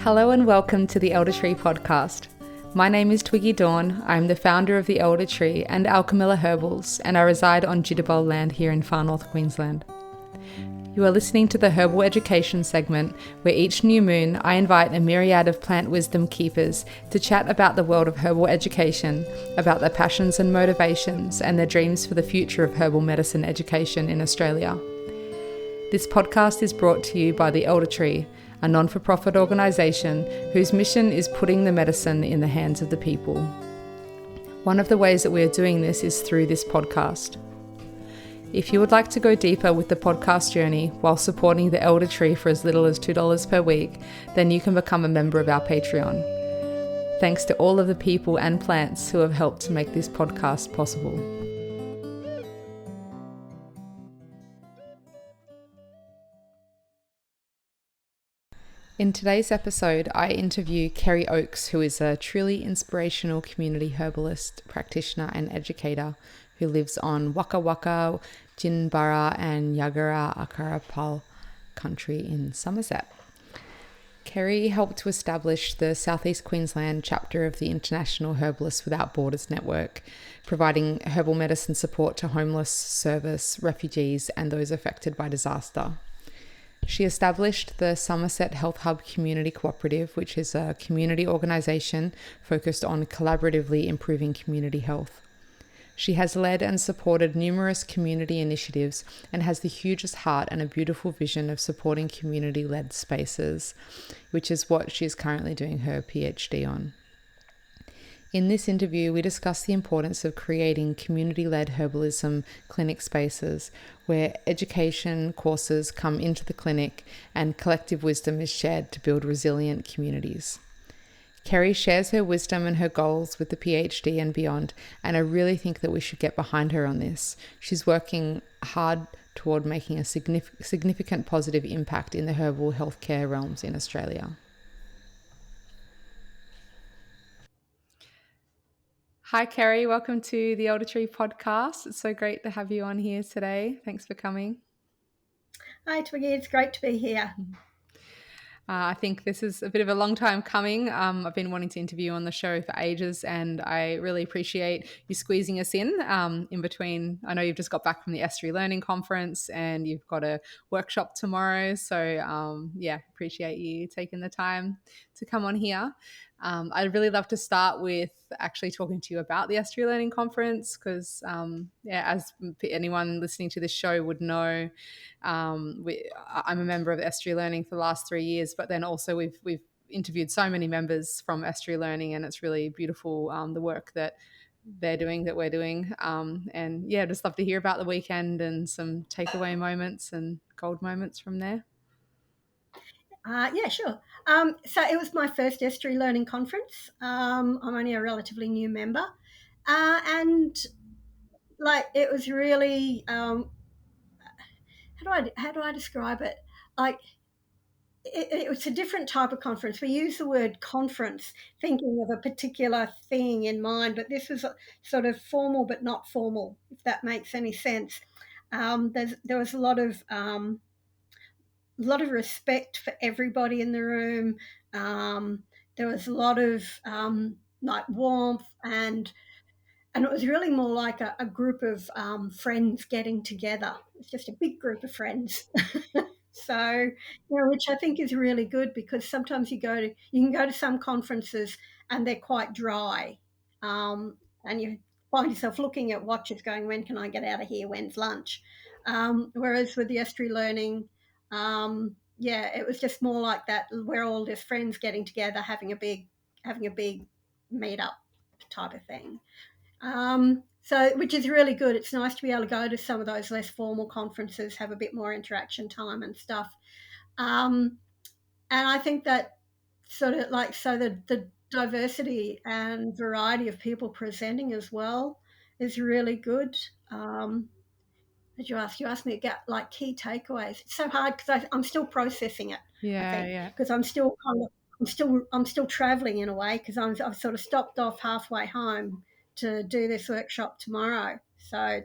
Hello and welcome to the Elder Tree podcast. My name is Twiggy Dawn. I'm the founder of the Elder Tree and Alchemilla Herbals, and I reside on Jinibara land here in far north Queensland. You are listening to the Herbal Education segment, where each new moon I invite a myriad of plant wisdom keepers to chat about the world of herbal education, about their passions and motivations, and their dreams for the future of herbal medicine education in Australia. This podcast is brought to you by the Elder Tree, a non-for-profit organisation whose mission is putting the medicine in the hands of the people. One of the ways that we are doing this is through this podcast. If you would like to go deeper with the podcast journey while supporting the Elder Tree for as little as $2 per week, then you can become a member of our Patreon. Thanks to all of the people and plants who have helped to make this podcast possible. In today's episode, I interview Kerrie Oakes, who is a truly inspirational community herbalist, practitioner and educator who lives on Waka Waka, Jinibara and Yuggera Ugarapul country in Somerset. Kerrie helped to establish the Southeast Queensland chapter of the International Herbalists Without Borders network, providing herbal medicine support to homeless, service, refugees and those affected by disaster. She established the Somerset Health Hub Community Cooperative, which is a community organisation focused on collaboratively improving community health. She has led and supported numerous community initiatives and has the hugest heart and a beautiful vision of supporting community-led spaces, which is what she is currently doing her PhD on. In this interview, we discuss the importance of creating community-led herbalism clinic spaces where education courses come into the clinic and collective wisdom is shared to build resilient communities. Kerrie shares her wisdom and her goals with the PhD and beyond, and I really think that we should get behind her on this. She's working hard toward making a significant positive impact in the herbal healthcare realms in Australia. Hi, Kerrie. Welcome to the Elder Tree podcast. It's so great to have you on here today. Thanks for coming. Hi, Twiggy. It's great to be here. I think this is a bit of a long time coming. I've been wanting to interview you on the show for ages, and I really appreciate you squeezing us in between. I know you've just got back from the Estuary Learning Conference and you've got a workshop tomorrow. So, appreciate you taking the time to come on here. I'd really love to start with actually talking to you about the Estuary Learning Conference because, as anyone listening to this show would know, I'm a member of Estuary Learning for the last 3 years, but then also we've interviewed so many members from Estuary Learning, and it's really beautiful the work that they're doing, that we're doing. Just love to hear about the weekend and some takeaway moments and gold moments from there. Yeah, sure. So it was my first Estuary Learning Conference. I'm only a relatively new member. And it was really, how do I describe it? Like, it was a different type of conference. We use the word conference thinking of a particular thing in mind, but this was sort of formal but not formal, if that makes any sense. There was a lot of respect for everybody in the room. There was a lot of warmth, and it was really more like a group of friends getting together. It's just a big group of friends. So, which I think is really good because sometimes you can go to some conferences and they're quite dry, and you find yourself looking at watches, going, "When can I get out of here? When's lunch?" Whereas with the Estuary Learning, it was just more like that. We're all just friends getting together, having a big meet up type of thing. Which is really good. It's nice to be able to go to some of those less formal conferences, have a bit more interaction time and stuff. And I think that the diversity and variety of people presenting as well is really good. Did you ask? You asked me to get key takeaways. It's so hard because I'm still processing it. I think because I'm still traveling in a way because I've sort of stopped off halfway home to do this workshop tomorrow. So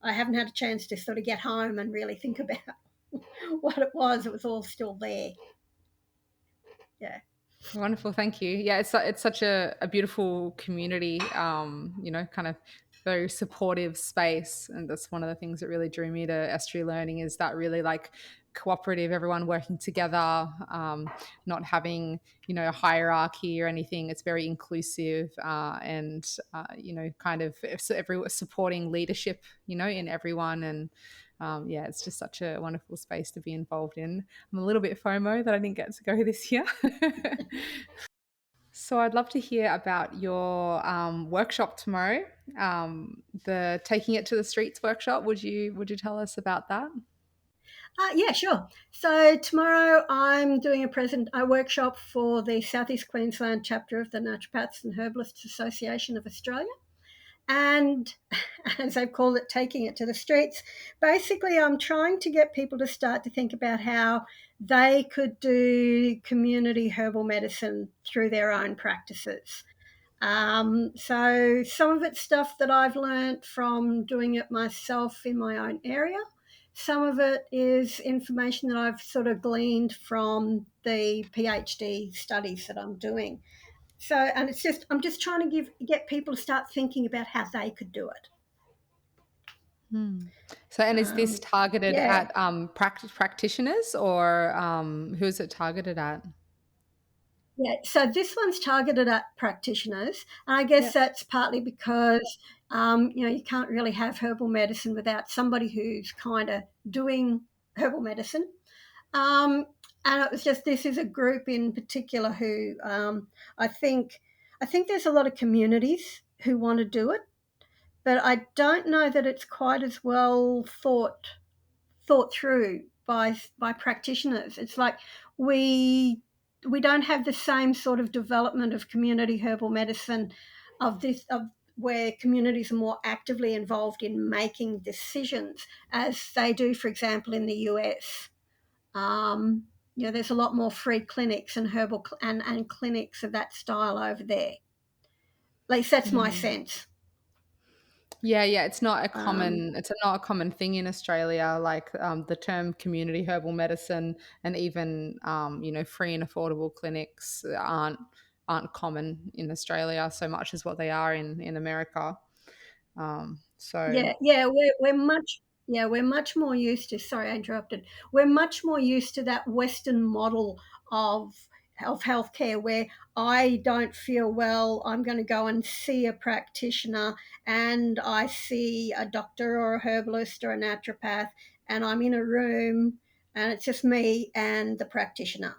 I haven't had a chance to sort of get home and really think about what it was. It was all still there. Yeah. Wonderful, thank you. Yeah, it's such a beautiful community, kind of very supportive space, and that's one of the things that really drew me to estuary learning is that really like cooperative, everyone working together, not having a hierarchy or anything. It's very inclusive, and kind of every supporting leadership, in everyone, and yeah, it's just such a wonderful space to be involved in. I'm a little bit FOMO that I didn't get to go this year. So I'd love to hear about your workshop tomorrow, the Taking It to the Streets workshop. Would you tell us about that? Yeah, sure. So tomorrow I'm doing a workshop for the Southeast Queensland chapter of the Naturopaths and Herbalists Association of Australia. And as I've called it, taking it to the streets. Basically, I'm trying to get people to start to think about how they could do community herbal medicine through their own practices. So some of it's stuff that I've learnt from doing it myself in my own area. Some of it is information that I've sort of gleaned from the PhD studies that I'm doing. So, and it's just I'm just trying to get people to start thinking about how they could do it. Hmm. So, and is this targeted Yeah, at practitioners, or who is it targeted at? yeah. So this one's targeted at practitioners, and I guess Yeah. that's partly because you can't really have herbal medicine without somebody who's kind of doing herbal medicine. Um, and it was just this is a group in particular who I think I think there's a lot of communities who want to do it, but I don't know that it's quite as well thought through by practitioners. It's like we don't have the same sort of development of community herbal medicine of where communities are more actively involved in making decisions as they do, for example, in the US. Um, there's a lot more free clinics and and clinics of that style over there. At least that's my Mm. sense. Yeah, yeah, Um, it's not a common thing in Australia. Like the term community herbal medicine, and even free and affordable clinics aren't common in Australia so much as what they are in America. So Yeah, we're much more used to. Sorry, I interrupted. We're much more used to that Western model of healthcare, where I don't feel well, I'm going to go and see a practitioner, and I see a doctor or a herbalist or a naturopath, and I'm in a room, and it's just me and the practitioner.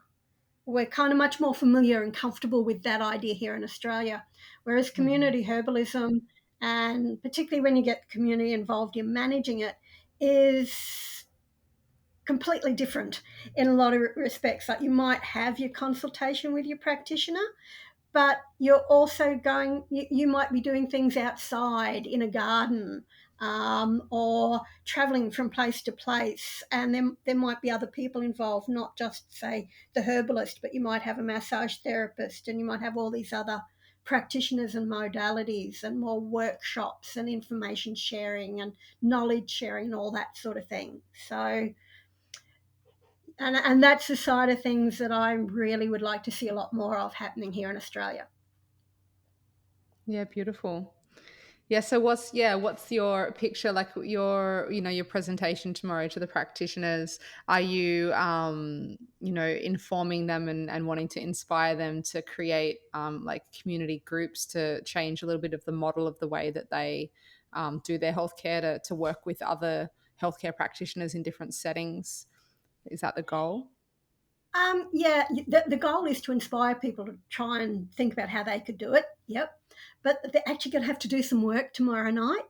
We're kind of much more familiar and comfortable with that idea here in Australia. Whereas mhm. community herbalism, and particularly when you get the community involved in managing it, is completely different in a lot of respects. Like you might have your consultation with your practitioner, but you're also you might be doing things outside in a garden, or traveling from place to place, and then there might be other people involved, not just say the herbalist, but you might have a massage therapist, and you might have all these other practitioners and modalities, and more workshops and information sharing and knowledge sharing and all that sort of thing. So, and that's the side of things that I really would like to see a lot more of happening here in Australia. Yeah, beautiful. Yeah, so what's your picture, like your presentation tomorrow to the practitioners? Are you informing them and wanting to inspire them to create like community groups to change a little bit of the model of the way that they do their healthcare to work with other healthcare practitioners in different settings? Is that the goal? Yeah, the goal is to inspire people to try and think about how they could do it. Yep. But they're actually going to have to do some work tomorrow night.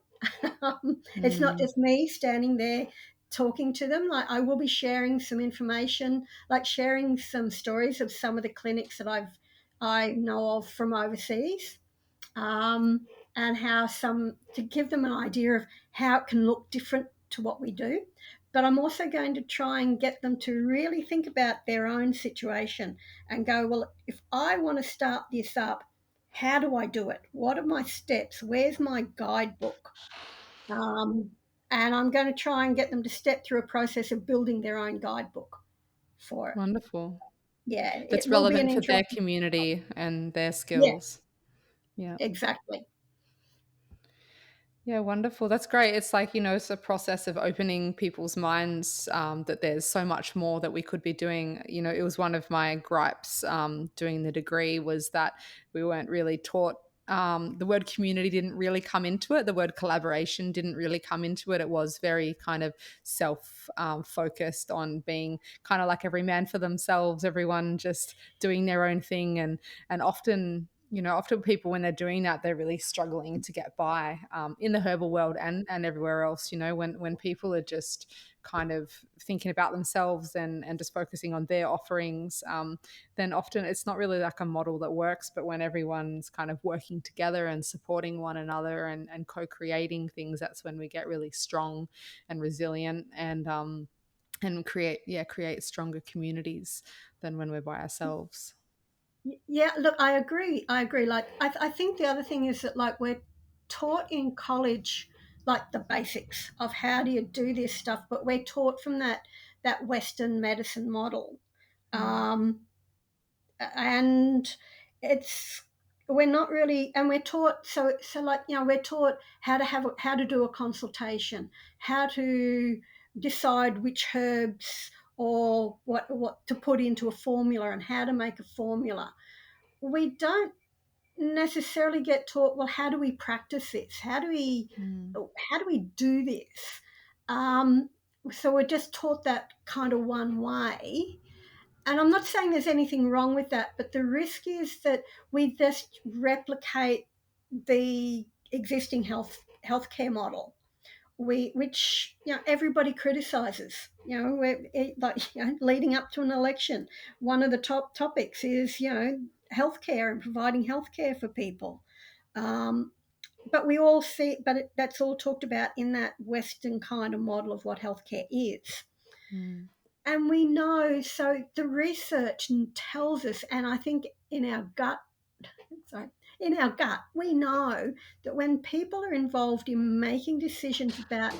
It's not Mm, just me standing there talking to them. Like I will be sharing some information, like sharing some stories of some of the clinics that I know of from overseas, um, and how some to give them an idea of how it can look different to what we do. But I'm also going to try and get them to really think about their own situation and go, well, if I want to start this up, how do I do it? What are my steps? Where's my guidebook? Um, and I'm going to try and get them to step through a process of building their own guidebook for it. wonderful. Yeah, it that's will be an relevant for their interesting. community and their Yes, skills. Yeah. exactly. Yeah, wonderful. That's great. It's like, it's a process of opening people's minds, that there's so much more that we could be doing. It was one of my gripes, doing the degree, was that we weren't really taught. The word community didn't really come into it. The word collaboration didn't really come into it. It was very kind of self, focused on being kind of like every man for themselves, everyone just doing their own thing. And often, often people, when they're doing that, they're really struggling to get by, in the herbal world and everywhere else. When people are just kind of thinking about themselves and just focusing on their offerings, then often it's not really like a model that works. But when everyone's kind of working together and supporting one another and co-creating things, that's when we get really strong and resilient, and create stronger communities than when we're by ourselves. Yeah, look, I agree. I agree. Like, I think the other thing is that, like, we're taught in college, like, the basics of how do you do this stuff, but we're taught from that Western medicine model. Mm. Um, and it's we're not really, and we're taught, so like, we're taught how to do a consultation, how to decide which herbs or what to put into a formula and how to make a formula. We don't necessarily get taught, well, how do we practice this, Mm. how do we do this. um, so we're just taught that kind of one way, and I'm not saying there's anything wrong with that, but the risk is that we just replicate the existing healthcare model, which everybody criticizes. Like, leading up to an election, one of the top topics is healthcare and providing healthcare for people. Um, but we all see, but that's all talked about in that Western kind of model of what healthcare is. Mm. And we know, so the research tells us, and I think sorry, in our gut, we know that when people are involved in making decisions about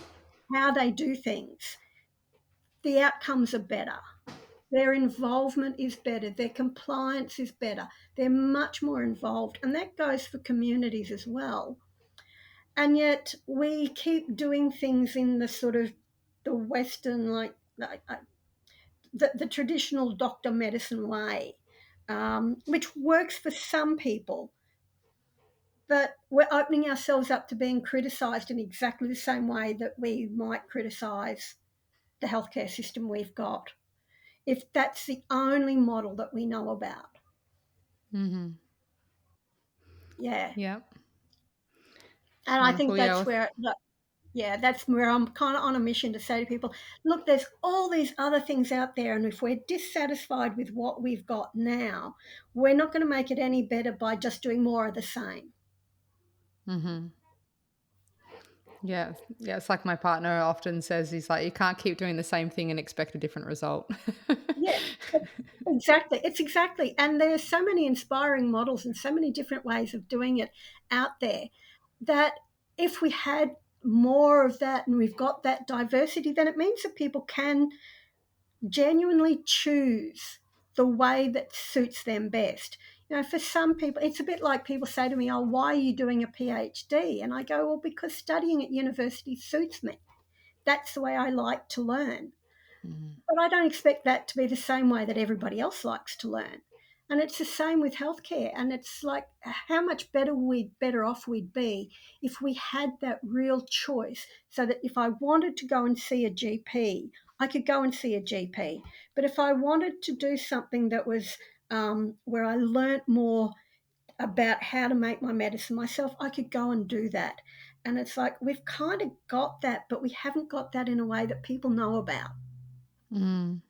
how they do things, the outcomes are better. Their involvement is better. Their compliance is better. They're much more involved. And that goes for communities as well. And yet we keep doing things in the sort of the Western, like the traditional doctor medicine way, which works for some people, but we're opening ourselves up to being criticised in exactly the same way that we might criticise the healthcare system we've got, if that's the only model that we know about. Mhm. Yeah. Yeah. And I think Wonderful. Yeah. that's where, yeah, that's where I'm kind of on a mission to say to people, look, there's all these other things out there. And if we're dissatisfied with what we've got now, we're not going to make it any better by just doing more of the same. Mhm. Yeah. Yeah. It's like my partner often says, he's like, you can't keep doing the same thing and expect a different result. Yeah, exactly. It's exactly. And there's so many inspiring models and so many different ways of doing it out there, that if we had more of that and we've got that diversity, then it means that people can genuinely choose the way that suits them best. For some people, it's a bit like people say to me, oh, why are you doing a PhD? And I go, well, because studying at university suits me. That's the way I like to learn. Mhm. But I don't expect that to be the same way that everybody else likes to learn. And it's the same with healthcare. And it's like how much better off we'd be if we had that real choice, so that if I wanted to go and see a GP, I could go and see a GP. But if I wanted to do something that was where I learnt more about how to make my medicine myself, I could go and do that. And it's like we've kind of got that, but we haven't got that in a way that people know about. Mm.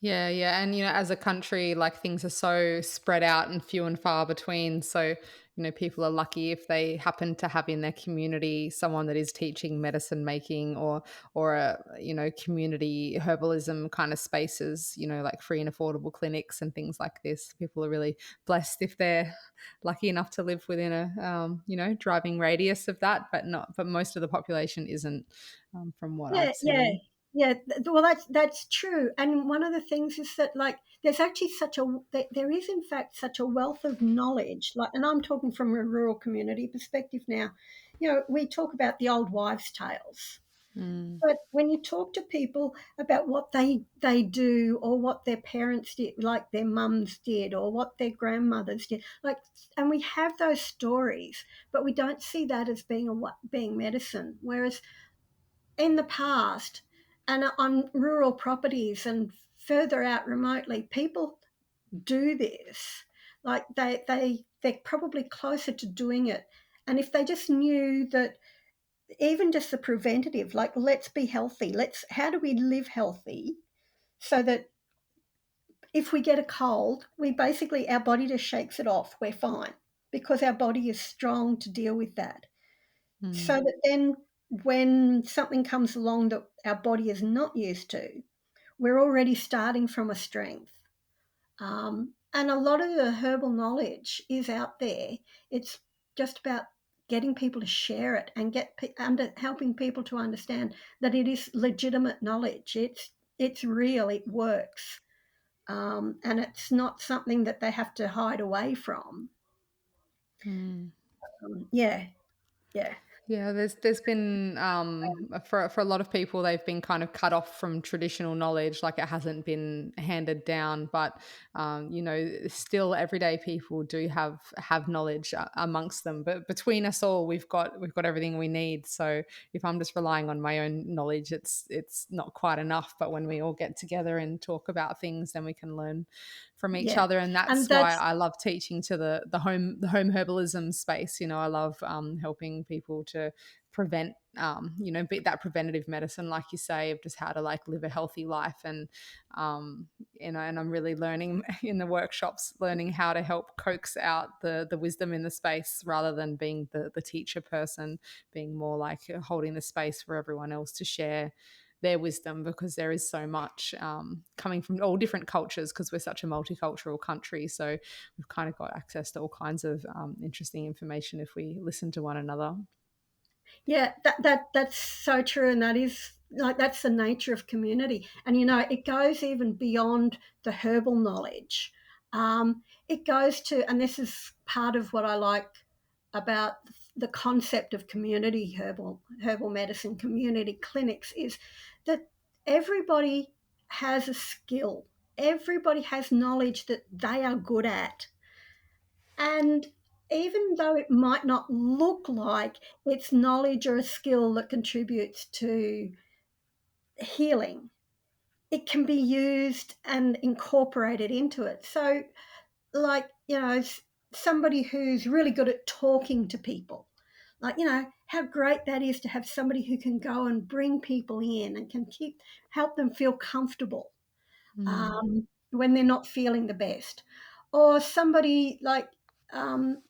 Yeah, yeah. And, as a country, like, things are so spread out and few and far between. So, people are lucky if they happen to have in their community someone that is teaching medicine making, or community herbalism kind of spaces, like free and affordable clinics and things like this. People are really blessed if they're lucky enough to live within a, driving radius of that, but most of the population isn't, from what Yeah, I've yeah. seen. Yeah, well, that's true. And one of the things is that, like, there's actually there is in fact such a wealth of knowledge. Like, and I'm talking from a rural community perspective now. We talk about the old wives' tales, Mm, but when you talk to people about what they do or what their parents did, like their mums did, or what their grandmothers did, like, and we have those stories, but we don't see that as being medicine. Whereas in the past and on rural properties and further out remotely, people do this. Like they're probably closer to doing it. And if they just knew that, even just the preventative, like, let's be healthy, how do we live healthy so that if we get a cold, we basically, our body just shakes it off, we're fine, because our body is strong to deal with that. So mm, that then when something comes along that our body is not used to, we're already starting from a strength. And a lot of the herbal knowledge is out there. It's just about getting people to share it and helping people to understand that it is legitimate knowledge. It's real. It works, and it's not something that they have to hide away from. mm. Yeah, yeah, Yeah, there's been for a lot of people they've been kind of cut off from traditional knowledge, like it hasn't been handed down. But still everyday people do have knowledge amongst them. But between us all, we've got everything we need. So if I'm just relying on my own knowledge, it's not quite enough. But when we all get together and talk about things, then we can learn from each yeah, other, and and that's why that's I love teaching to the home herbalism space. I love helping people to prevent be that preventative medicine, like you say, of just how to like live a healthy life. And and I'm really learning in the workshops, learning how to help coax out the wisdom in the space rather than being the teacher person, being more like holding the space for everyone else to share their wisdom, because there is so much coming from all different cultures, because we're such a multicultural country. So we've kind of got access to all kinds of interesting information if we listen to one another. Yeah, that's so true, and that is, like, that's the nature of community. And it goes even beyond the herbal knowledge. It goes to, and this is part of what I like about the concept of community herbal medicine, community clinics, is that everybody has a skill. Everybody has knowledge that they are good at, and even though it might not look like it's knowledge or a skill that contributes to healing, it can be used and incorporated into it. So, like, somebody who's really good at talking to people, like, how great that is to have somebody who can go and bring people in and can help them feel comfortable Mm, when they're not feeling the best, or somebody like, um,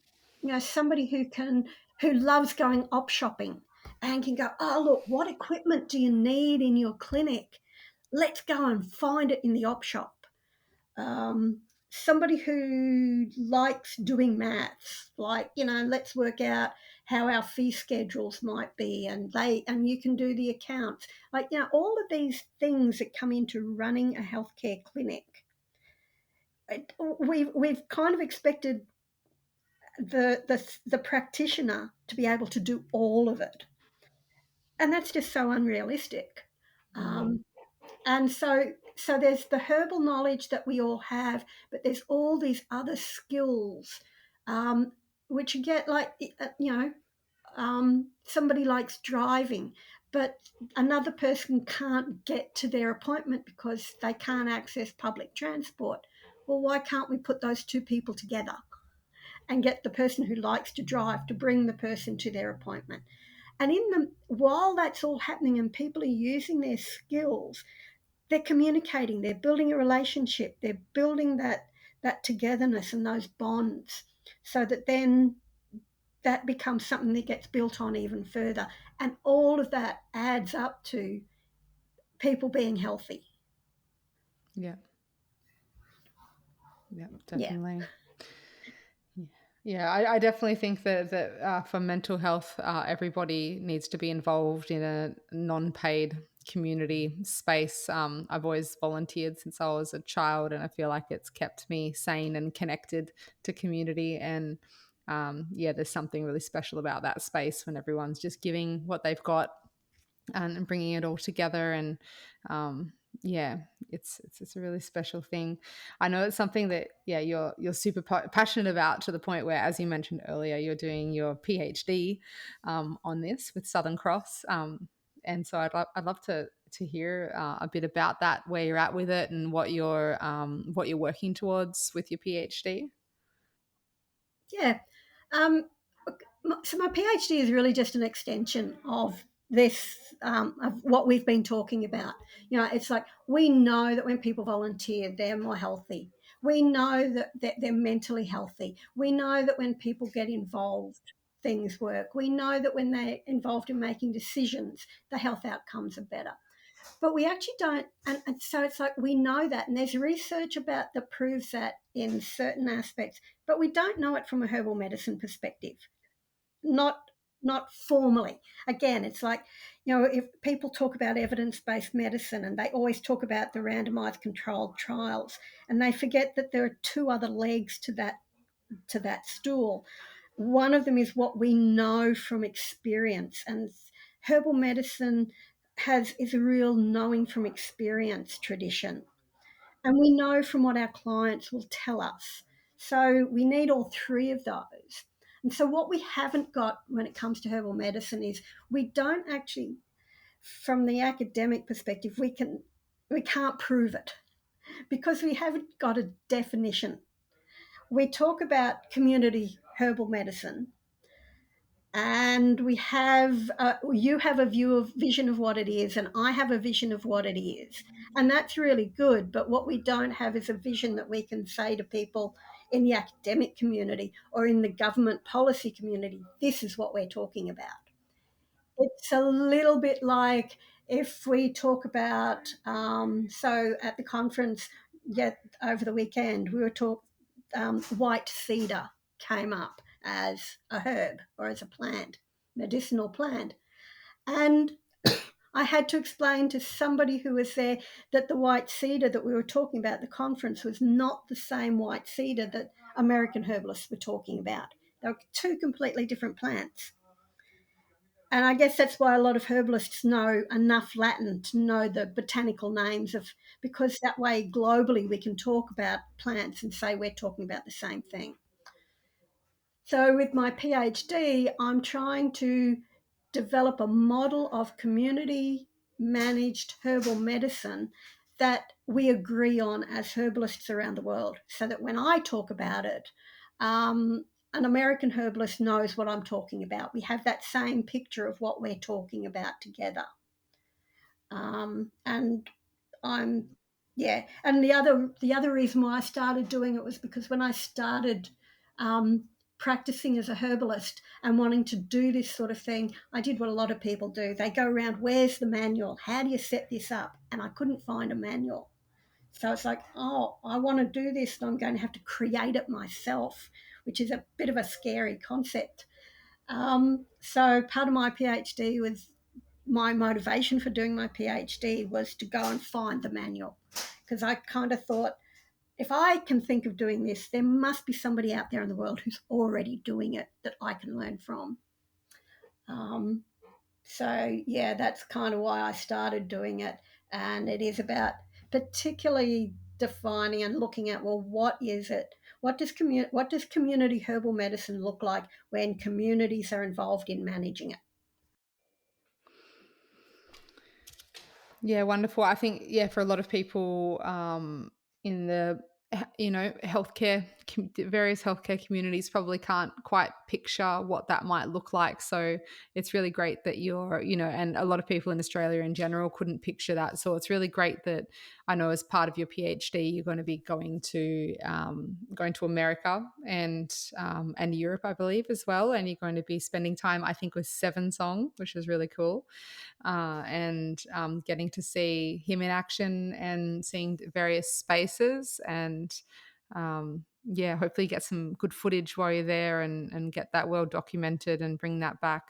somebody who loves going op shopping and can go, oh, look, what equipment do you need in your clinic? Let's go and find it in the op shop. Somebody who likes doing maths, like, let's work out how our fee schedules might be, and you can do the accounts. Like, all of these things that come into running a healthcare clinic. We've kind of expected the practitioner to be able to do all of it, and that's just so unrealistic. mm, Um, And so there's the herbal knowledge that we all have, but there's all these other skills, um, which you get, like, somebody likes driving, but another person can't get to their appointment because they can't access public transport. Well, why can't we put those two people together and get the person who likes to drive to bring the person to their appointment? And while that's all happening and people are using their skills, they're communicating, they're building a relationship, they're building that togetherness and those bonds, so that then that becomes something that gets built on even further. And all of that adds up to people being healthy. yeah, yeah, Yeah. definitely. Yeah. Yeah, I definitely think that for mental health, everybody needs to be involved in a non-paid community space. I've always volunteered since I was a child, and I feel like it's kept me sane and connected to community. And yeah, there's something really special about that space when everyone's just giving what they've got and bringing it all together. And yeah, it's a really special thing. I know it's something that you're super passionate about, to the point where, as you mentioned earlier, you're doing your PhD on this with Southern Cross. And so I'd love to hear a bit about that, where you're at with it, and what you're working towards with your PhD. Yeah. Um, so my PhD is really just an extension of this, of what we've been talking about. You know, it's like we know that when people volunteer, they're more healthy. We know that they're mentally healthy. We know that when people get involved, things work. We know that when they're involved in making decisions, the health outcomes are better. But we actually don't, and so it's like we know that, and there's research about that proves that in certain aspects, but we don't know it from a herbal medicine perspective, not not formally. Again, it's like, you know, if people talk about evidence-based medicine, and they always talk about the randomized controlled trials, and they forget that there are two other legs to that stool. One of them is what we know from experience, and herbal medicine has is a real knowing from experience tradition, and we know from what our clients will tell us. So we need all three of those. And so what we haven't got when it comes to herbal medicine is we don't actually, from the academic perspective, we can't prove it because we haven't got a definition. We talk about community herbal medicine, and we have you have a vision of what it is, and I have a vision of what it is, and that's really good. But what we don't have is a vision that we can say to people in the academic community or in the government policy community, this is what we're talking about. It's a little bit like if we talk about, so at the conference, yeah, over the weekend, we were talking, white cedar came up as a herb or as a plant, medicinal plant. And I had to explain to somebody who was there that the white cedar that we were talking about at the conference was not the same white cedar that American herbalists were talking about. They were two completely different plants. And I guess that's why a lot of herbalists know enough Latin to know the botanical names of, because that way globally we can talk about plants and say we're talking about the same thing. So with my PhD, I'm trying to develop a model of community managed herbal medicine that we agree on as herbalists around the world, so that when I talk about it, an American herbalist knows what I'm talking about. We have that same picture of what we're talking about together. And I'm yeah. And the other reason why I started doing it was because when I started practicing as a herbalist and wanting to do this sort of thing, I did what a lot of people do. They go around, where's the manual? How do you set this up? And I couldn't find a manual. So it's like, oh, I want to do this, and I'm going to have to create it myself, which is a bit of a scary concept. So part of my PhD was my motivation for doing my PhD was to go and find the manual, because I kind of thought, if I can think of doing this, there must be somebody out there in the world who's already doing it that I can learn from. Um, so, yeah, that's kind of why I started doing it. And it is about particularly defining and looking at, well, what is it? What does community herbal medicine look like when communities are involved in managing it? Yeah, wonderful. I think, yeah, for a lot of people in the healthcare, various healthcare communities probably can't quite picture what that might look like. So it's really great that and a lot of people in Australia in general couldn't picture that. So it's really great that I know, as part of your PhD, you're going to be going to America and Europe, I believe, as well, and you're going to be spending time, I think, with Seven Song, which is really cool, and getting to see him in action and seeing various spaces. And yeah, hopefully get some good footage while you're there and get that well documented and bring that back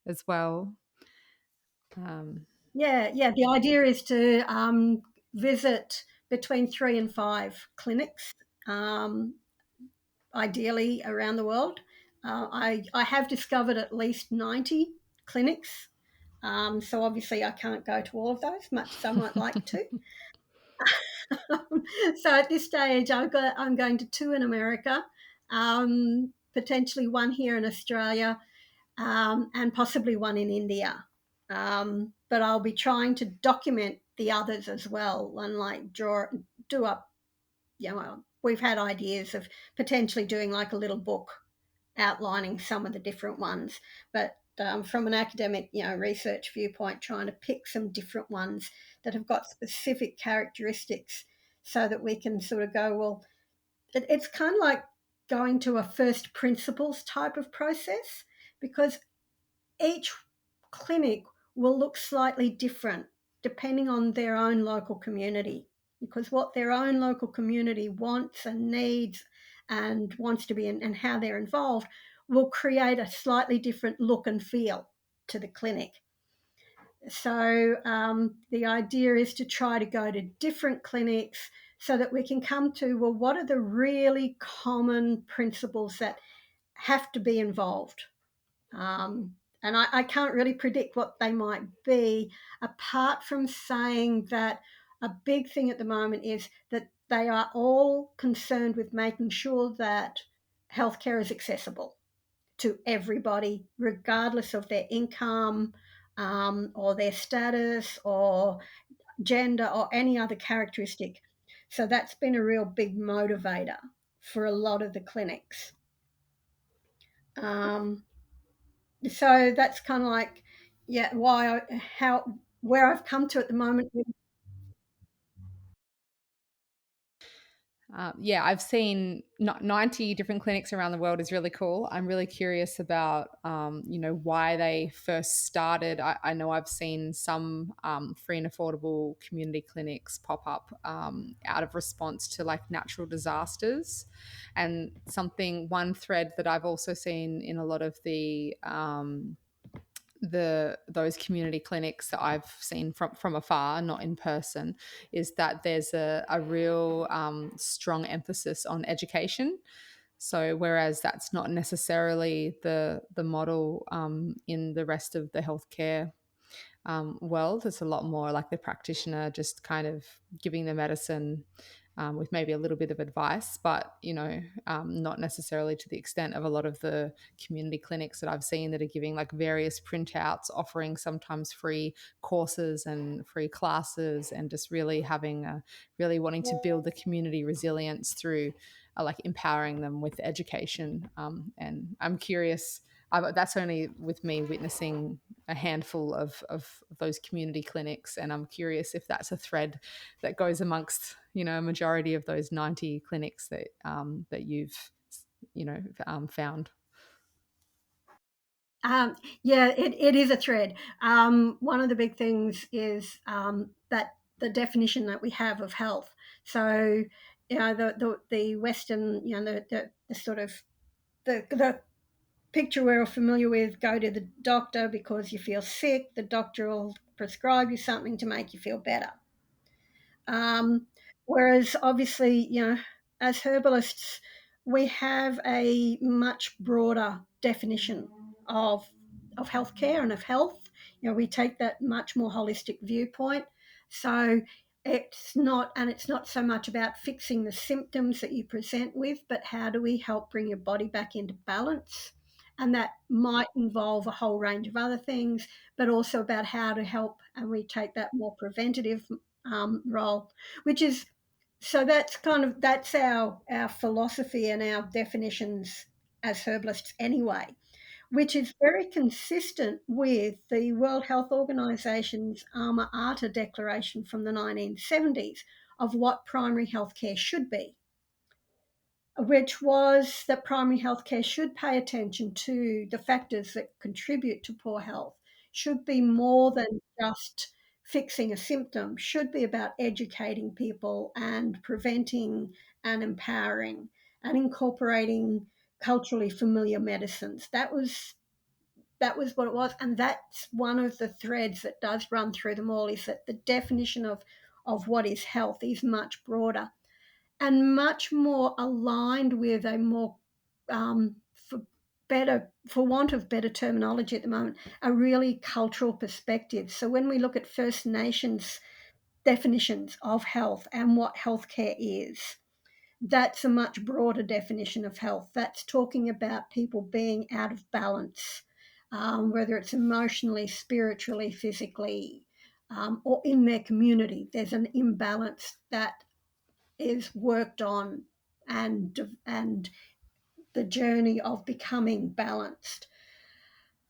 as well. Um, Yeah. The idea is to visit between 3 and 5 clinics, um, ideally around the world. I have discovered at least 90 clinics. So obviously I can't go to all of those, much as I might like to. So at this stage, I'm going to 2 in America, potentially one here in Australia, and possibly one in India. But I'll be trying to document the others as well and like do up. We've had ideas of potentially doing like a little book outlining some of the different ones, but from an academic, research viewpoint, trying to pick some different ones that have got specific characteristics so that we can sort of go, well, it's kind of like going to a first principles type of process, because each clinic will look slightly different depending on their own local community, because what their own local community wants and needs and wants to be in, and how they're involved will create a slightly different look and feel to the clinic. So the idea is to try to go to different clinics so that we can come to, well, what are the really common principles that have to be involved? And I can't really predict what they might be, apart from saying that a big thing at the moment is that they are all concerned with making sure that healthcare is accessible to everybody, regardless of their income, or their status or gender or any other characteristic. So that's been a real big motivator for a lot of the clinics. Um, so that's kind of like, yeah, where I've come to at the moment. yeah, I've seen 90 different clinics around the world is really cool. I'm really curious about, why they first started. I know I've seen some free and affordable community clinics pop up out of response to like natural disasters. And one thread that I've also seen in a lot of those community clinics that I've seen from afar, not in person, is that there's a real strong emphasis on education. So whereas that's not necessarily the model in the rest of the healthcare world, it's a lot more like the practitioner just kind of giving the medicine with maybe a little bit of advice, but not necessarily to the extent of a lot of the community clinics that I've seen that are giving like various printouts, offering sometimes free courses and free classes, and just really really wanting to build the community resilience through like empowering them with education. And I'm curious. That's only with me witnessing a handful of those community clinics, and I'm curious if that's a thread that goes amongst a majority of those 90 clinics that you've found. Yeah, it is a thread. One of the big things is that the definition that we have of health. So, the Western, the sort of the picture we're all familiar with: go to the doctor because you feel sick. The doctor will prescribe you something to make you feel better. Um, Whereas, obviously, as herbalists, we have a much broader definition of healthcare and of health. We take that much more holistic viewpoint. So it's not so much about fixing the symptoms that you present with, but how do we help bring your body back into balance? And that might involve a whole range of other things, but also about how to help, and we take that more preventative role, which is, so that's our philosophy and our definitions as herbalists anyway, which is very consistent with the World Health Organization's Alma Ata Declaration from the 1970s of what primary healthcare should be, which was that primary healthcare should pay attention to the factors that contribute to poor health, should be more than just fixing a symptom, should be about educating people and preventing and empowering. and incorporating culturally familiar medicines. That was what it was, and that's one of the threads that does run through them all, is that the definition of what is health is much broader and much more aligned with a more for for want of better terminology at the moment, a really cultural perspective. So when we look at First Nations definitions of health and what healthcare is, that's a much broader definition of health. That's talking about people being out of balance, whether it's emotionally, spiritually, physically, or in their community. There's an imbalance that is worked on, and the journey of becoming balanced.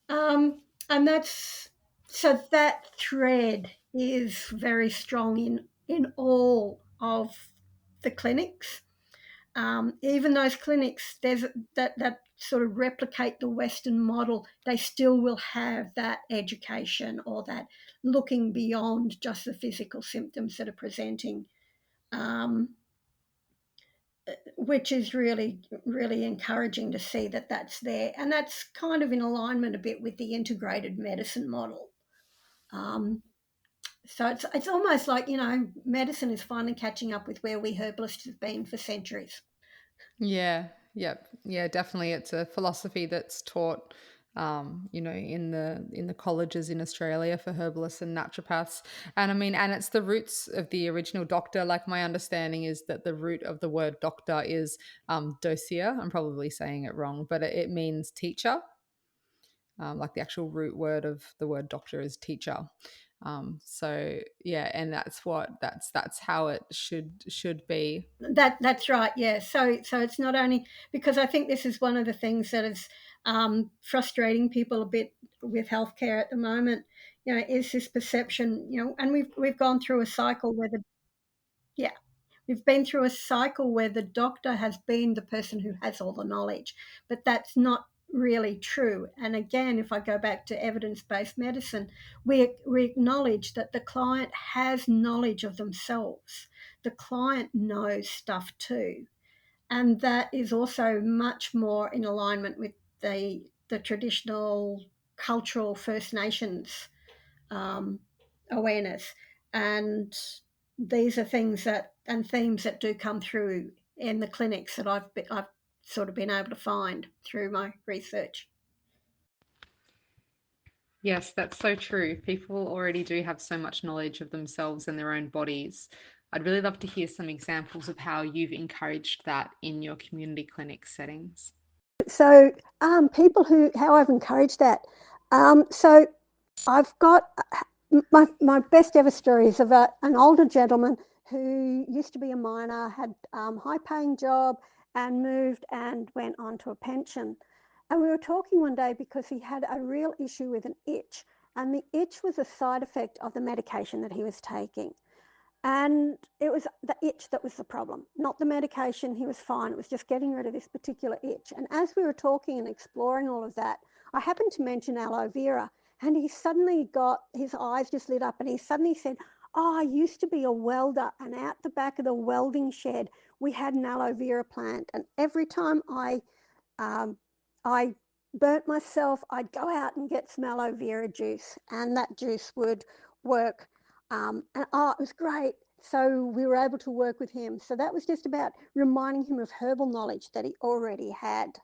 And that's so that thread is very strong in all of the clinics. Even those clinics that sort of replicate the Western model, they still will have that education or that looking beyond just the physical symptoms that are presenting, um, which is really, really encouraging to see that that's there. And that's kind of in alignment a bit with the integrated medicine model. Um, so it's almost like, medicine is finally catching up with where we herbalists have been for centuries. Yeah, yep, yeah, definitely. It's a philosophy that's taught, in the colleges in Australia for herbalists and naturopaths, and I mean, and it's the roots of the original doctor. Like my understanding is that the root of the word doctor is dosia. I'm probably saying it wrong, but it means teacher. Like the actual root word of the word doctor is teacher. So yeah, and that's how it should be. That's right. Yeah. So it's not only because I think this is one of the things that is frustrating people a bit with healthcare at the moment. Is this perception? And we've gone through a cycle where the yeah, we've been through a cycle where the doctor has been the person who has all the knowledge, but that's not really true. And again, if I go back to evidence-based medicine, we acknowledge that the client has knowledge of themselves. The client knows stuff too. And that is also much more in alignment with the traditional cultural First Nations um, awareness. And these are things that and themes that do come through in the clinics that I've sort of been able to find through my research. Yes, that's so true. People already do have so much knowledge of themselves and their own bodies. I'd really love to hear some examples of how you've encouraged that in your community clinic settings. So, how I've encouraged that. So, I've got my best ever story is about an older gentleman who used to be a miner, had high paying job, and moved and went on to a pension. And we were talking one day because he had a real issue with an itch, and the itch was a side effect of the medication that he was taking. And it was the itch that was the problem, not the medication. He was fine. It was just getting rid of this particular itch. And as we were talking and exploring all of that, I happened to mention aloe vera, and he suddenly got his eyes just lit up, and he suddenly said, "Oh, I used to be a welder, and out the back of the welding shed, we had an aloe vera plant. And every time I burnt myself, I'd go out and get some aloe vera juice, and that juice would work. And it was great. So we were able to work with him. So that was just about reminding him of herbal knowledge that he already had.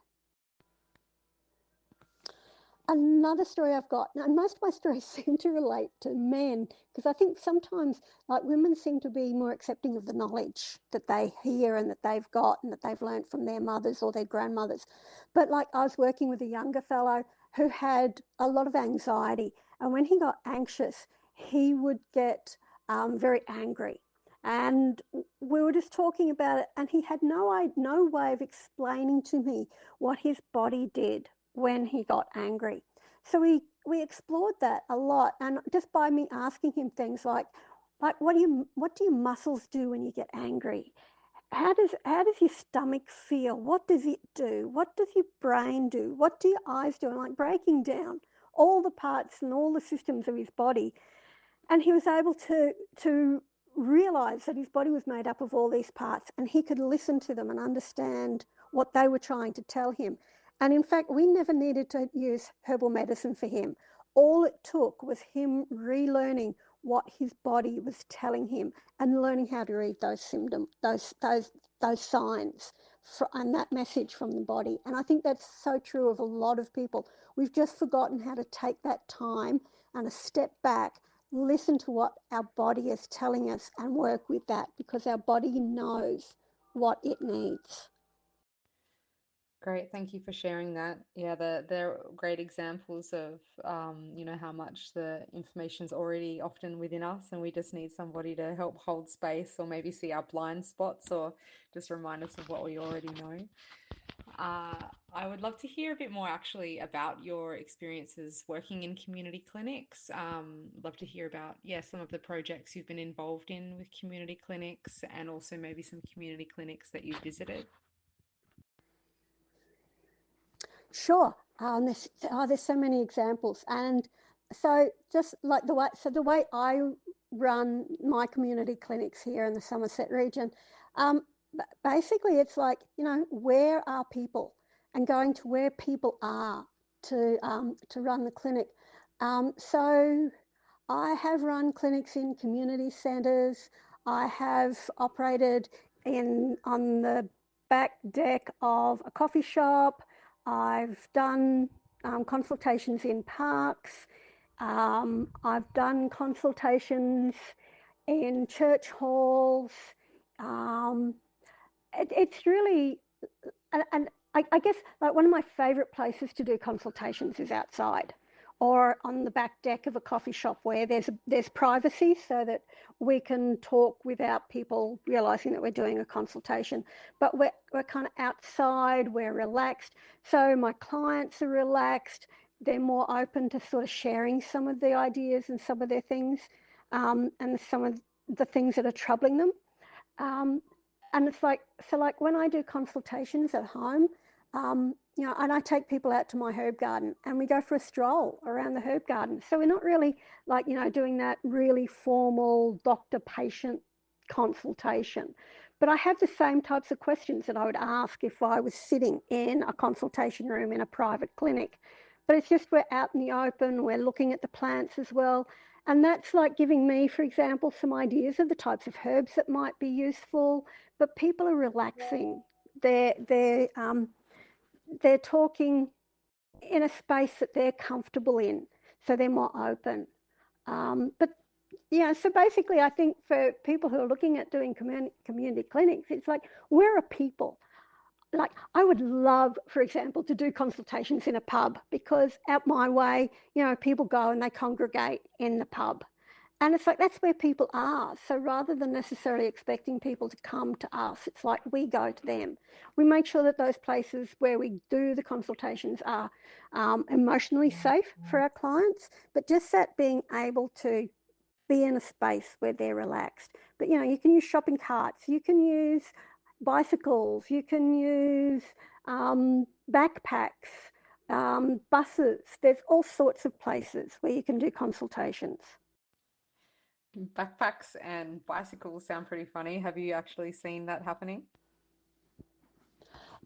Another story I've got, and most of my stories seem to relate to men, because I think sometimes, like, women seem to be more accepting of the knowledge that they hear and that they've got and that they've learned from their mothers or their grandmothers. But like, I was working with a younger fellow who had a lot of anxiety, and when he got anxious, he would get very angry. And we were just talking about it, and he had no way of explaining to me what his body did when he got angry. So we explored that a lot, and just by me asking him things like what do your muscles do when you get angry? How does your stomach feel? What does it do? What does your brain do? What do your eyes do? And like breaking down all the parts and all the systems of his body, and he was able to realised that his body was made up of all these parts, and he could listen to them and understand what they were trying to tell him. And in fact, we never needed to use herbal medicine for him. All it took was him relearning what his body was telling him and learning how to read those symptoms, those signs and that message from the body. And I think that's so true of a lot of people. We've just forgotten how to take that time and a step back, listen to what our body is telling us and work with that, because our body knows what it needs. Great, thank you for sharing that. Yeah, they're great examples of how much the information's already often within us, and we just need somebody to help hold space, or maybe see our blind spots, or just remind us of what we already know. I would love to hear a bit more actually about your experiences working in community clinics. Love to hear about, some of the projects you've been involved in with community clinics, and also maybe some community clinics that you visited. Sure. There's so many examples, and so just like the way I run my community clinics here in the Somerset region, um, basically it's like, where are people, and going to where people are to run the clinic. So I have run clinics in community centres. I have operated in on the back deck of a coffee shop. I've done consultations in parks. I've done consultations in church halls. Um, it's really, and I guess like one of my favourite places to do consultations is outside, or on the back deck of a coffee shop where there's privacy, so that we can talk without people realising that we're doing a consultation. But we're kind of outside, we're relaxed, so my clients are relaxed. They're more open to sort of sharing some of the ideas and some of their things, and some of the things that are troubling them. Um, and it's like, so like when I do consultations at home, and I take people out to my herb garden and we go for a stroll around the herb garden. So we're not really like, doing that really formal doctor patient consultation. But I have the same types of questions that I would ask if I was sitting in a consultation room in a private clinic. But it's just we're out in the open, we're looking at the plants as well. And that's like giving me, for example, some ideas of the types of herbs that might be useful. But people are relaxing. They're talking in a space that they're comfortable in, so they're more open. But yeah, so basically, I think for people who are looking at doing community clinics, it's like, where are people? Like, I would love, for example, to do consultations in a pub, because out my way, people go and they congregate in the pub. And it's like, that's where people are. So rather than necessarily expecting people to come to us, it's like we go to them. We make sure that those places where we do the consultations are emotionally safe for our clients, but just that being able to be in a space where they're relaxed. But, you can use shopping carts, you can use bicycles, you can use backpacks, buses. There's all sorts of places where you can do consultations. Backpacks and bicycles sound pretty funny. Have you actually seen that happening?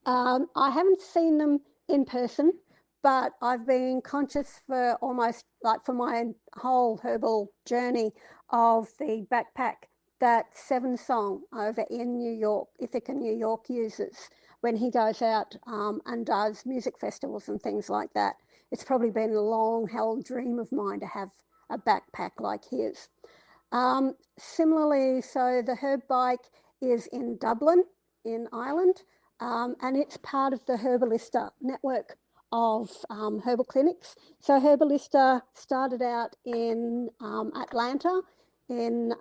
I haven't seen them in person, but I've been conscious for almost like for my whole herbal journey of the backpack that Seven Song over in New York, Ithaca, New York, uses when he goes out and does music festivals and things like that. It's probably been a long held dream of mine to have a backpack like his. Similarly, so the Herb Bike is in Dublin, in Ireland, and it's part of the Herbalista network of herbal clinics. So Herbalista started out in Atlanta in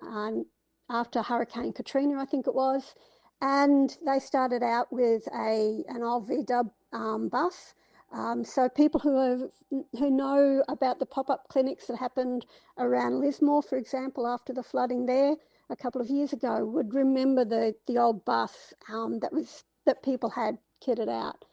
after Hurricane Katrina, I think it was, and they started out with an old VW bus. So people who know about the pop-up clinics that happened around Lismore, for example, after the flooding there a couple of years ago, would remember the old bus that people had kitted out.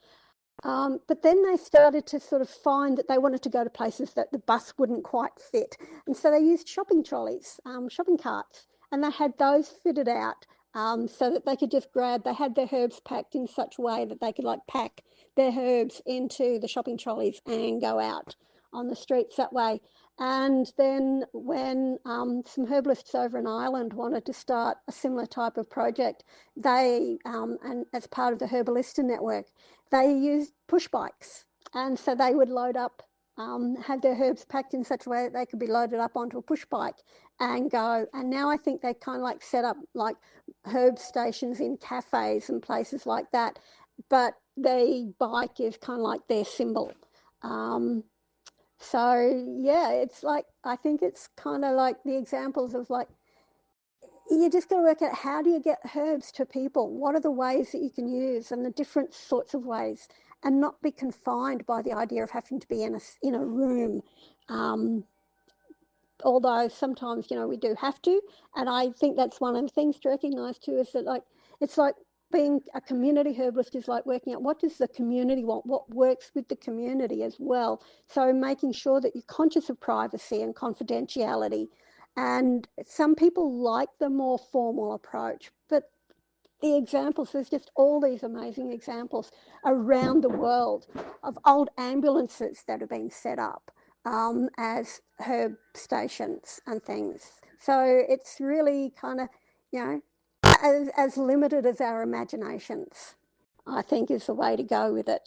But then they started to sort of find that they wanted to go to places that the bus wouldn't quite fit, and so they used shopping trolleys, shopping carts, and they had those fitted out so that they could just grab. They had their herbs packed in such a way that they could like pack their herbs into the shopping trolleys and go out on the streets that way. And then when some herbalists over in Ireland wanted to start a similar type of project, they, and as part of the Herbalista network, they used push bikes. And so they would load up, had their herbs packed in such a way that they could be loaded up onto a push bike and go. And now I think they kind of like set up like herb stations in cafes and places like that. But the bike is kind of like their symbol. So yeah, it's like, I think it's kind of like the examples of like, you just got to work out how do you get herbs to people? What are the ways that you can use and the different sorts of ways, and not be confined by the idea of having to be in a room. Um, Although sometimes, we do have to. And I think that's one of the things to recognise too, is that like, it's like being a community herbalist is like working out what does the community want, what works with the community as well. So making sure that you're conscious of privacy and confidentiality. And some people like the more formal approach, but the examples, there's just all these amazing examples around the world of old ambulances that have been set up as herb stations and things. So it's really kind of, as limited as our imaginations, I think, is the way to go with it.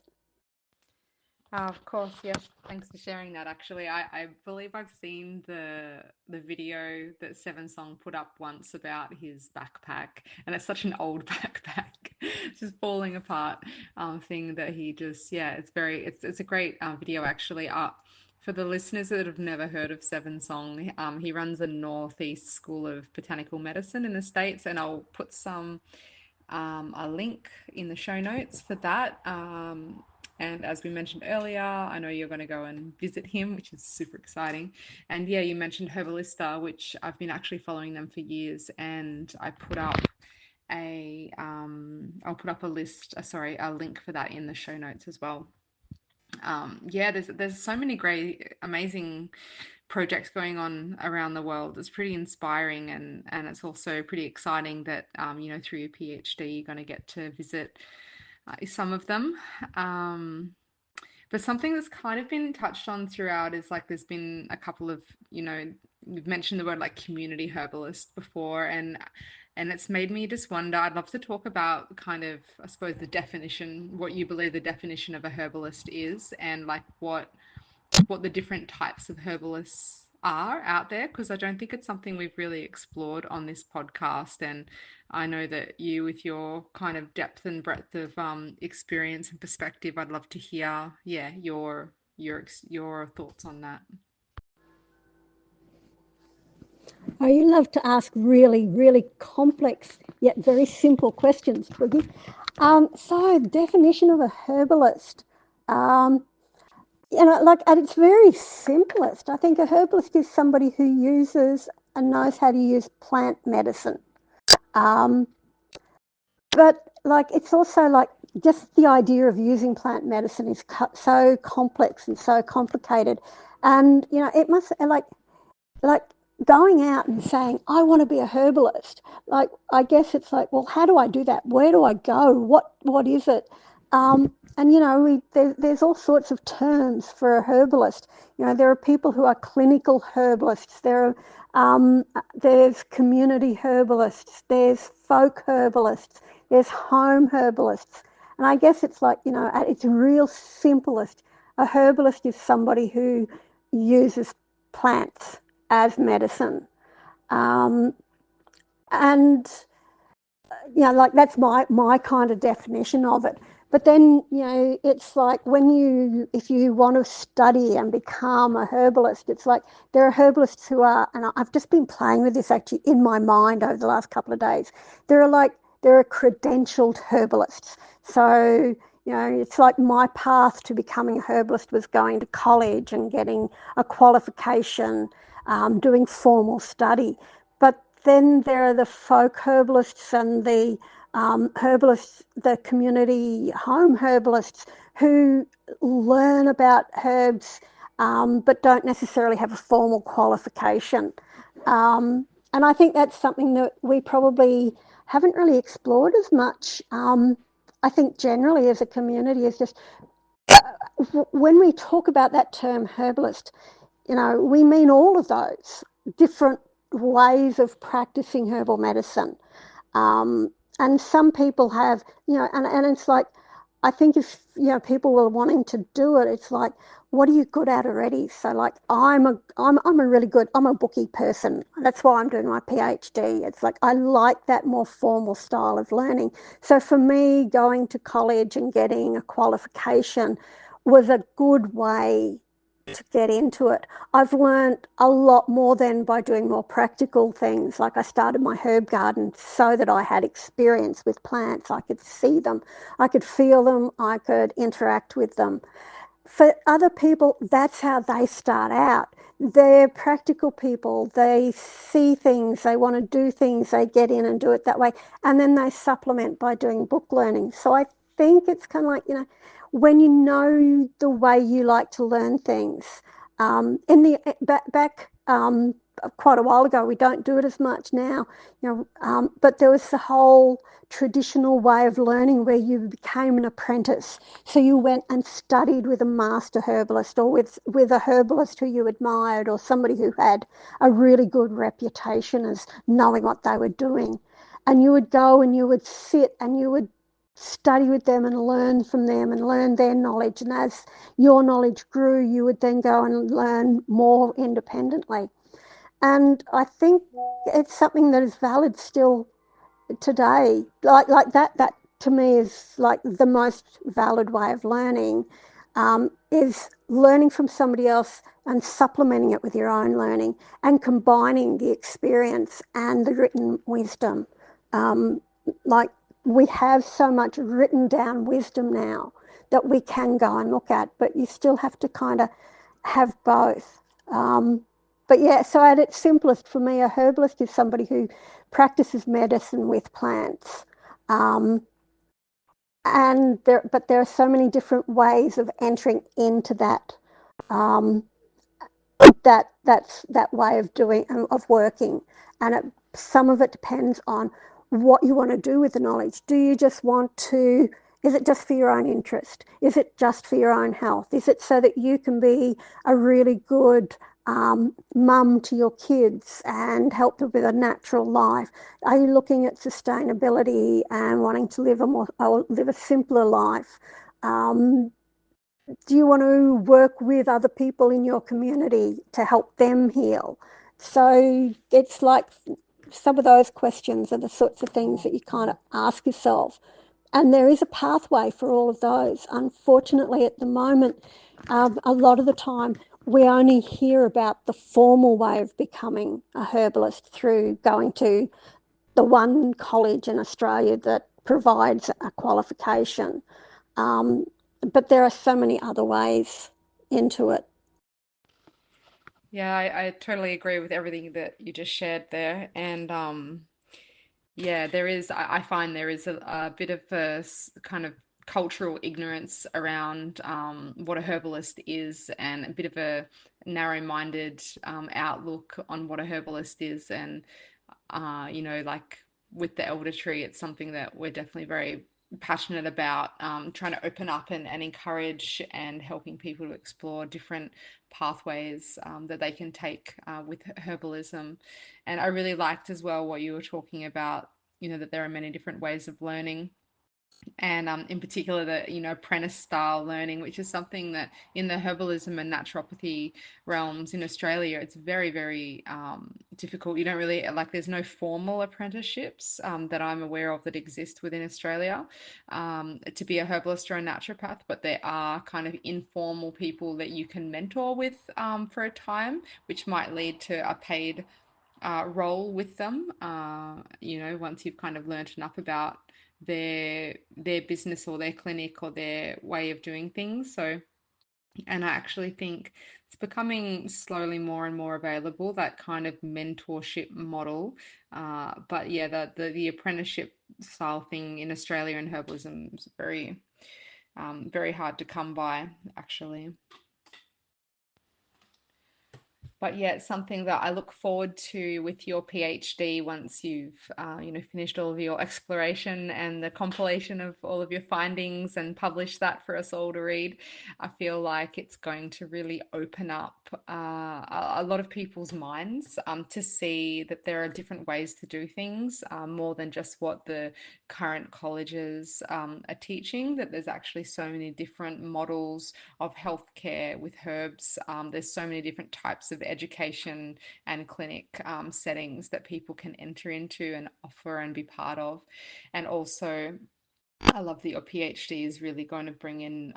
Of course, yes. Thanks for sharing that. Actually, I believe I've seen the video that Seven Song put up once about his backpack, and it's such an old backpack, it's just falling apart thing that he just it's a great video actually. For the listeners that have never heard of Seven Song, he runs a Northeast School of Botanical Medicine in the States, and I'll put a link in the show notes for that. And as we mentioned earlier, I know you're going to go and visit him, which is super exciting. And yeah, you mentioned Herbalista, which I've been actually following them for years, and I put up I'll put up a link for that in the show notes as well. Yeah, there's so many great, amazing projects going on around the world. It's pretty inspiring, and it's also pretty exciting that through your PhD you're going to get to visit some of them. But something that's kind of been touched on throughout is like there's been a couple of, you've mentioned the word like community herbalist before, and it's made me just wonder. I'd love to talk about kind of, I suppose, the definition, what you believe the definition of a herbalist is, and like what the different types of herbalists are out there, because I don't think it's something we've really explored on this podcast. And I know that you, with your kind of depth and breadth of experience and perspective, I'd love to hear, your thoughts on that. Oh, you love to ask really, really complex yet very simple questions, Twiggy. So, definition of a herbalist. Um, like at its very simplest, I think a herbalist is somebody who uses and knows how to use plant medicine. Um, but like it's also like just the idea of using plant medicine is so complex and so complicated, and it must like going out and saying I want to be a herbalist. Like I guess it's like, well, how do I do that? Where do I go? What is it? And there's all sorts of terms for a herbalist. There are people who are clinical herbalists. There's community herbalists. There's folk herbalists. There's home herbalists. And I guess it's like, at its real simplest, a herbalist is somebody who uses plants as medicine. And like that's my kind of definition of it. But then, it's like if you want to study and become a herbalist, it's like there are herbalists who are, and I've just been playing with this actually in my mind over the last couple of days. There are credentialed herbalists. So, it's like my path to becoming a herbalist was going to college and getting a qualification, doing formal study. But then there are the folk herbalists and the herbalists, the community home herbalists who learn about herbs but don't necessarily have a formal qualification. And I think that's something that we probably haven't really explored as much. I think generally as a community is just when we talk about that term herbalist, we mean all of those different ways of practicing herbal medicine. Um, and some people have, and it's like, I think if, people were wanting to do it, it's like, what are you good at already? So like, I'm a bookie person. That's why I'm doing my PhD. It's like, I like that more formal style of learning. So for me, going to college and getting a qualification was a good way to get into it. I've learned a lot more than by doing more practical things. Like I started my herb garden so that I had experience with plants. I could see them, I could feel them, I could interact with them. For other people, that's how they start out. They're practical people. They see things, they want to do things, they get in and do it that way. And then they supplement by doing book learning. So I think it's kind of like, when you know the way you like to learn things. In the back quite a while ago, we don't do it as much now, but there was the whole traditional way of learning where you became an apprentice. So you went and studied with a master herbalist or with a herbalist who you admired or somebody who had a really good reputation as knowing what they were doing. And you would go and you would sit and you would study with them and learn from them and learn their knowledge. And as your knowledge grew, you would then go and learn more independently. And I think it's something that is valid still today. Like that to me is like the most valid way of learning, is learning from somebody else and supplementing it with your own learning and combining the experience and the written wisdom. Um, like we have so much written down wisdom now that we can go and look at, but you still have to kind of have both. But yeah, so at its simplest for me, a herbalist is somebody who practices medicine with plants. Um, but there are so many different ways of entering into um, that way of doing of working, and some of it depends on what you want to do with the knowledge. Do you just want to? Is it just for your own interest? Is it just for your own health? Is it so that you can be a really good mum to your kids and help them with a natural life? Are you looking at sustainability and wanting to live a simpler life? Um, do you want to work with other people in your community to help them heal? So it's like some of those questions are the sorts of things that you kind of ask yourself. And there is a pathway for all of those. Unfortunately, at the moment, a lot of the time, we only hear about the formal way of becoming a herbalist through going to the one college in Australia that provides a qualification. Um, but there are so many other ways into it. Yeah, I totally agree with everything that you just shared there. And yeah, I find there is a bit of kind of cultural ignorance around what a herbalist is, and a bit of a narrow-minded outlook on what a herbalist is. And like with the elder tree, it's something that we're definitely very passionate about, trying to open up and encourage and helping people to explore different pathways that they can take with herbalism. And I really liked as well what you were talking about, that there are many different ways of learning, and in particular the apprentice style learning, which is something that in the herbalism and naturopathy realms in Australia, it's very, very difficult. You don't really, like, there's no formal apprenticeships that I'm aware of that exist within Australia to be a herbalist or a naturopath, but there are kind of informal people that you can mentor with for a time, which might lead to a paid role with them, once you've kind of learned enough about their business or their clinic or their way of doing things. So, and I actually think it's becoming slowly more and more available, that kind of mentorship model. But yeah, the apprenticeship style thing in Australia and herbalism is very, very hard to come by, actually. but yeah, it's something that I look forward to with your PhD once you've finished all of your exploration and the compilation of all of your findings and published that for us all to read. I feel like it's going to really open up a lot of people's minds to see that there are different ways to do things, more than just what the current colleges are teaching, that there's actually so many different models of healthcare with herbs. There's so many different types of education and clinic settings that people can enter into and offer and be part of. And also, I love that your PhD is really going to bring in,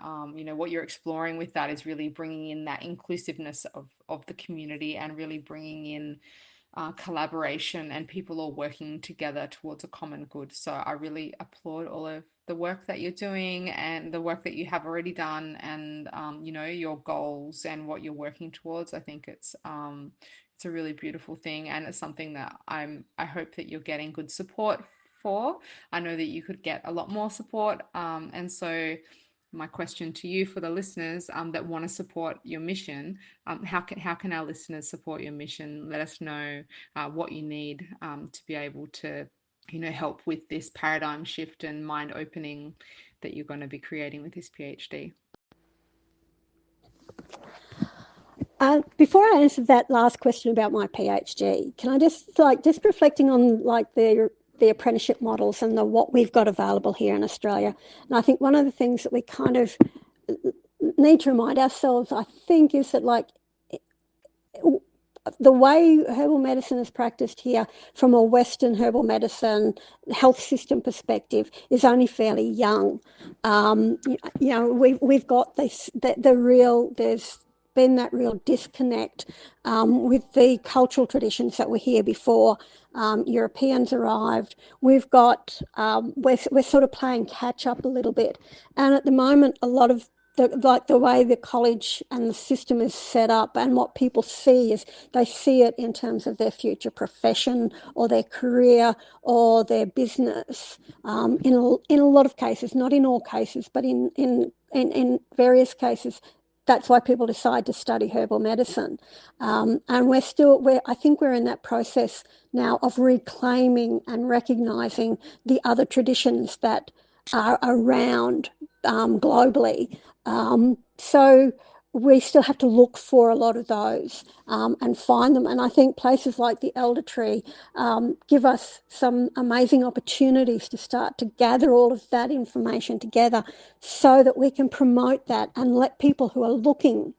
what you're exploring with that is really bringing in that inclusiveness of the community and really bringing in collaboration and people all working together towards a common good. So I really applaud all of the work that you're doing and the work that you have already done, and your goals and what you're working towards. I think it's a really beautiful thing, and it's something that I hope that you're getting good support for. I know that you could get a lot more support, and so my question to you for the listeners that want to support your mission, how can our listeners support your mission? Let us know what you need to be able to help with this paradigm shift and mind opening that you're going to be creating with this PhD. Before I answer that last question about my PhD, can I just reflecting on like the apprenticeship models and what we've got available here in Australia. And I think one of the things that we kind of need to remind ourselves, I think, is that like the way herbal medicine is practiced here from a Western herbal medicine health system perspective is only fairly young. We've got this there's been that real disconnect with the cultural traditions that were here before Europeans arrived. We're sort of playing catch up a little bit, and at the moment, a lot of the way the college and the system is set up, and what people see is they see it in terms of their future profession or their career or their business. In a lot of cases, not in all cases, but in various cases, that's why people decide to study herbal medicine. And I think we're in that process now of reclaiming and recognising the other traditions that are around globally. So we still have to look for a lot of those and find them. And I think places like the Elder Tree give us some amazing opportunities to start to gather all of that information together so that we can promote that and let people who are looking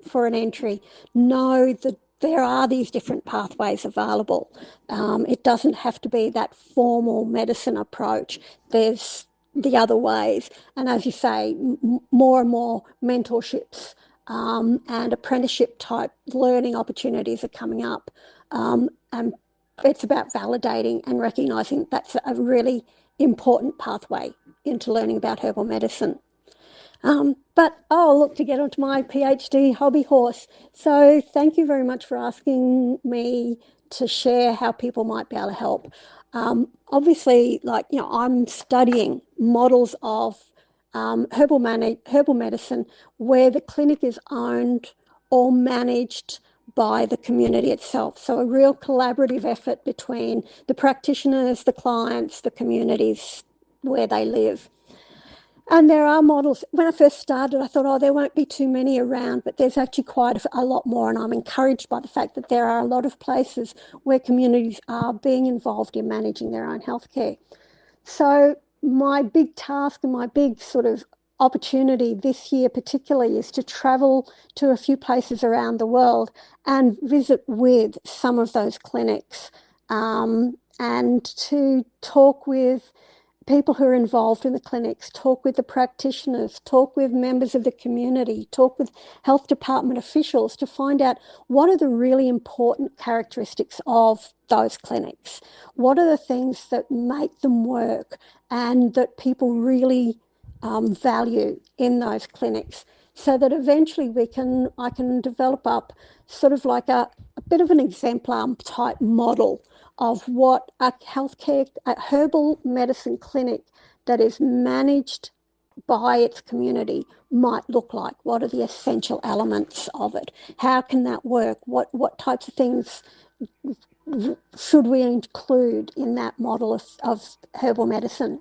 for an entry know that there are these different pathways available. It doesn't have to be that formal medicine approach. There's the other ways. And as you say, more and more mentorships and apprenticeship type learning opportunities are coming up. And it's about validating and recognising that's a really important pathway into learning about herbal medicine. Look, to get onto my PhD hobby horse. So thank you very much for asking me to share how people might be able to help. Obviously, I'm studying models of herbal medicine where the clinic is owned or managed by the community itself. So a real collaborative effort between the practitioners, the clients, the communities where they live. And there are models. When I first started, I thought, there won't be too many around, but there's actually quite a lot more. And I'm encouraged by the fact that there are a lot of places where communities are being involved in managing their own healthcare. So my big task and my big sort of opportunity this year particularly is to travel to a few places around the world and visit with some of those clinics and to talk with people who are involved in the clinics, talk with the practitioners, talk with members of the community, talk with health department officials to find out what are the really important characteristics of those clinics. What are the things that make them work and that people really value in those clinics, so that eventually I can develop up sort of like a bit of an exemplar type model of what a herbal medicine clinic that is managed by its community might look like. What are the essential elements of it? How can that work? What types of things should we include in that model of herbal medicine?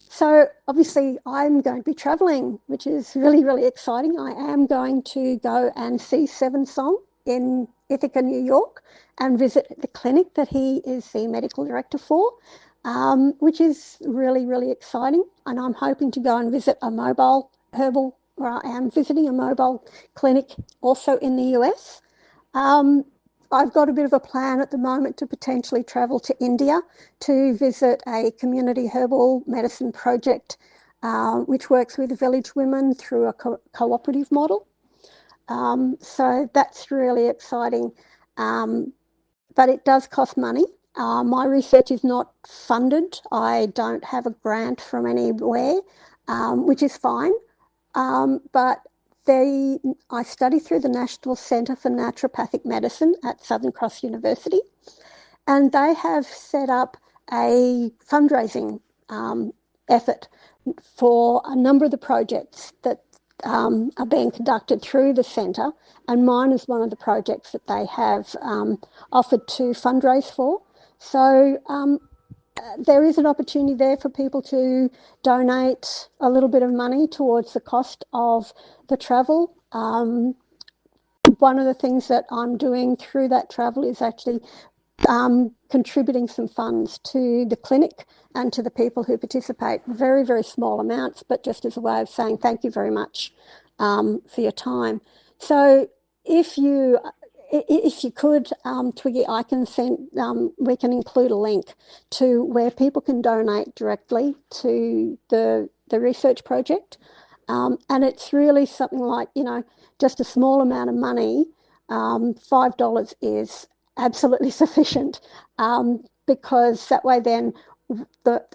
So obviously I'm going to be travelling, which is really, really exciting. I am going to go and see Seven Song in Ithaca, New York, and visit the clinic that he is the medical director for, which is really, really exciting. And I'm hoping to go and visit a mobile herbal, or I am visiting a mobile clinic also in the US. I've got a bit of a plan at the moment to potentially travel to India to visit a community herbal medicine project, which works with village women through a cooperative model. So that's really exciting. But it does cost money. My research is not funded. I don't have a grant from anywhere, which is fine. But I study through the National Centre for Naturopathic Medicine at Southern Cross University, and they have set up a fundraising effort for a number of the projects that are being conducted through the centre, and mine is one of the projects that they have offered to fundraise for. So there is an opportunity there for people to donate a little bit of money towards the cost of the travel. One of the things that I'm doing through that travel is actually contributing some funds to the clinic and to the people who participate. Very, very small amounts, but just as a way of saying thank you very much for your time. So if you could, Twiggy, I can send, we can include a link to where people can donate directly to the research project. And it's really something like, just a small amount of money. $5 is absolutely sufficient, because that way then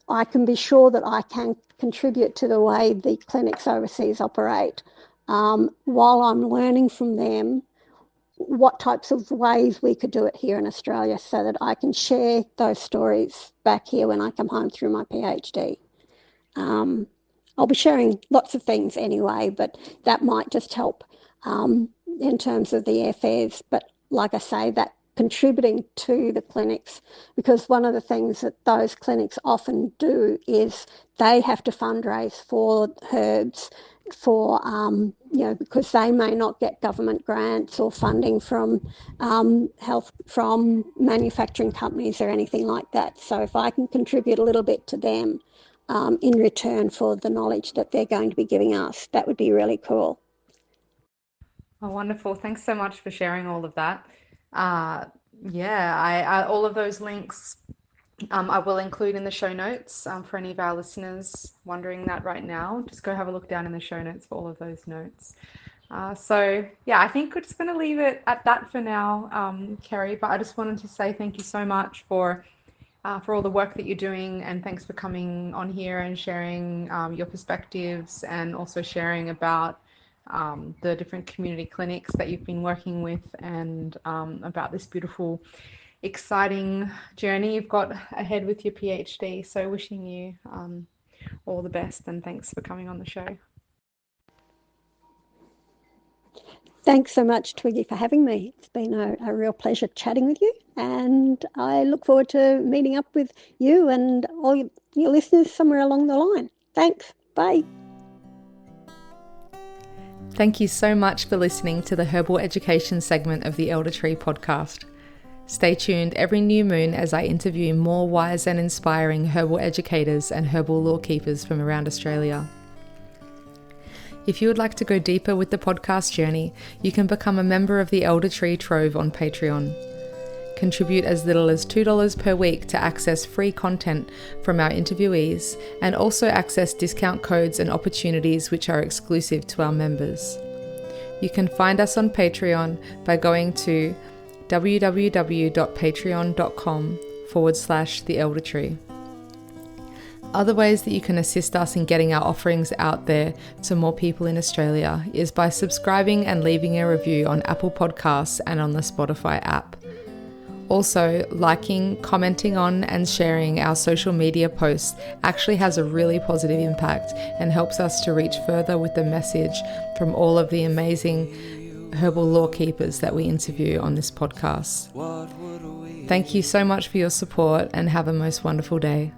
I can be sure that I can contribute to the way the clinics overseas operate, while I'm learning from them what types of ways we could do it here in Australia, so that I can share those stories back here when I come home through my PhD. I'll be sharing lots of things anyway, but that might just help in terms of the airfares. But like I say, that contributing to the clinics, because one of the things that those clinics often do is they have to fundraise for herbs for, because they may not get government grants or funding from from manufacturing companies or anything like that. So if I can contribute a little bit to them in return for the knowledge that they're going to be giving us, that would be really cool. Oh, wonderful. Thanks so much for sharing all of that. I all of those links I will include in the show notes for any of our listeners wondering that right now. Just go have a look down in the show notes for all of those notes. I think we're just going to leave it at that for now, Kerrie. But I just wanted to say thank you so much for all the work that you're doing, and thanks for coming on here and sharing your perspectives, and also sharing about the different community clinics that you've been working with, and about this beautiful, exciting journey you've got ahead with your PhD. So wishing you all the best, and thanks for coming on the show. Thanks so much, Twiggy, for having me. It's been a real pleasure chatting with you, and I look forward to meeting up with you and all your listeners somewhere along the line. Thanks. Bye. Thank you so much for listening to the Herbal Education segment of the Elder Tree podcast. Stay tuned every new moon as I interview more wise and inspiring herbal educators and herbal lore keepers from around Australia. If you would like to go deeper with the podcast journey, you can become a member of the Elder Tree Trove on Patreon. Contribute as little as $2 per week to access free content from our interviewees, and also access discount codes and opportunities which are exclusive to our members. You can find us on Patreon by going to www.patreon.com/The Elder Tree. Other ways that you can assist us in getting our offerings out there to more people in Australia is by subscribing and leaving a review on Apple Podcasts and on the Spotify app. Also, liking, commenting on and sharing our social media posts actually has a really positive impact and helps us to reach further with the message from all of the amazing herbal lore keepers that we interview on this podcast. Thank you so much for your support and have a most wonderful day.